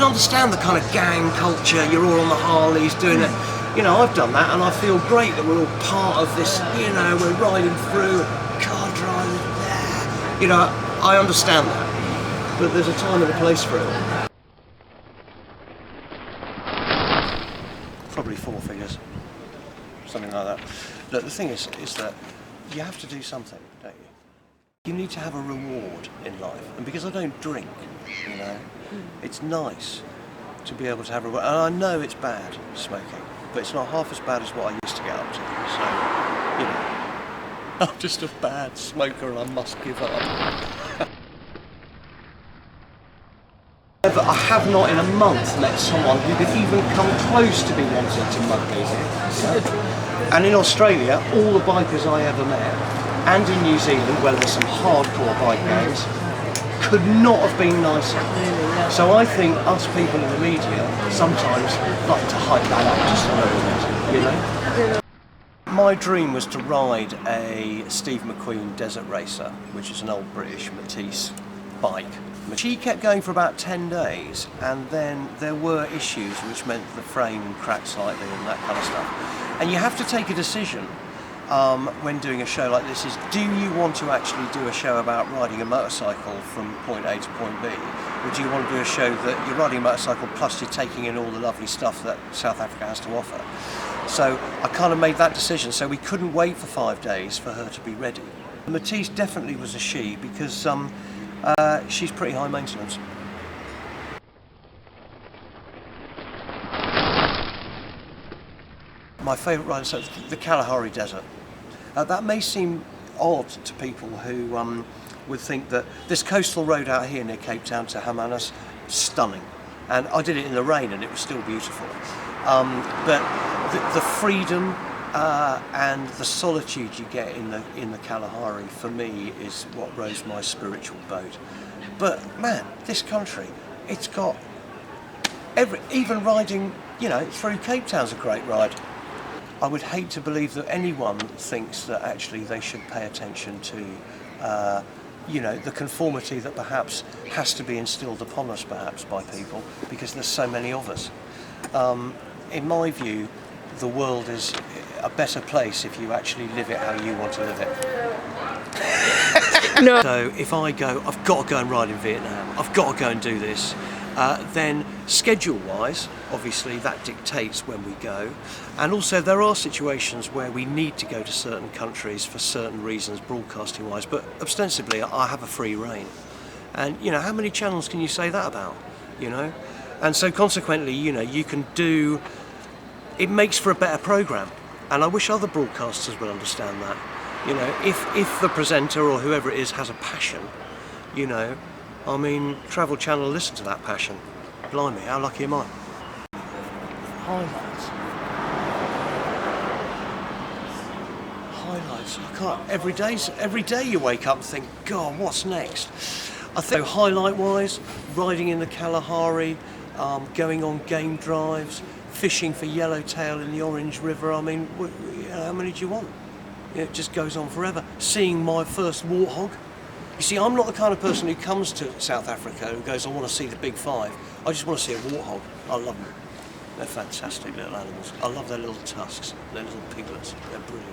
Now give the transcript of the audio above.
understand the kind of gang culture. You're all on the Harleys doing it. You know, I've done that, and I feel great that we're all part of this. You know, we're riding through, car driving. You know, I understand that, but there's a time and a place for it. Probably 4 figures, something like that. Look, the thing is that you have to do something, don't you? You need to have a reward in life, and because I don't drink, you know, it's nice to be able to have a reward. And I know it's bad smoking, but it's not half as bad as what I used to get up to. So, you know, I'm just a bad smoker, and I must give up. But I have not in a month met someone who could even come close to be wanting to mug me. And in Australia, all the bikers I ever met, and in New Zealand, where there's some hardcore bike gangs, could not have been nicer. So I think us people in the media sometimes like to hype that up just a little bit, you know? My dream was to ride a Steve McQueen Desert Racer, which is an old British Matisse bike. She kept going for about 10 days, and then there were issues which meant the frame cracked slightly and that kind of stuff. And you have to take a decision when doing a show like this is, do you want to actually do a show about riding a motorcycle from point A to point B? Or do you want to do a show that you're riding a motorcycle plus you're taking in all the lovely stuff that South Africa has to offer? So I kind of made that decision, so we couldn't wait for 5 days for her to be ready. Matisse definitely was a she, because she's pretty high maintenance. My favourite ride is the Kalahari Desert. That may seem odd to people who would think that this coastal road out here near Cape Town to Hermanus, stunning. And I did it in the rain and it was still beautiful. But the freedom and the solitude you get in the Kalahari, for me, is what rose my spiritual boat. But man, this country, it's got even riding, you know, through Cape Town's a great ride. I would hate to believe that anyone thinks that actually they should pay attention to, you know, the conformity that perhaps has to be instilled upon us, perhaps, by people, because there's so many of us. In my view, the world is a better place if you actually live it how you want to live it. No. So if I go, I've got to go and ride in Vietnam, I've got to go and do this, then schedule-wise, obviously that dictates when we go. And also there are situations where we need to go to certain countries for certain reasons, broadcasting-wise, but ostensibly I have a free rein. And, you know, how many channels can you say that about, you know? And so consequently, you know, you can do, it makes for a better programme. And I wish other broadcasters would understand that. You know, if the presenter or whoever it is has a passion, you know, I mean, Travel Channel listen to that passion. Blimey, how lucky am I? Highlights. Highlights. I can't. Every day you wake up and think, God, what's next? I think highlight-wise, riding in the Kalahari, going on game drives, fishing for yellowtail in the Orange River. I mean, how many do you want? It just goes on forever. Seeing my first warthog. You see, I'm not the kind of person who comes to South Africa who goes, I want to see the big five. I just want to see a warthog. I love them. They're fantastic little animals. I love their little tusks, their little piglets. They're brilliant.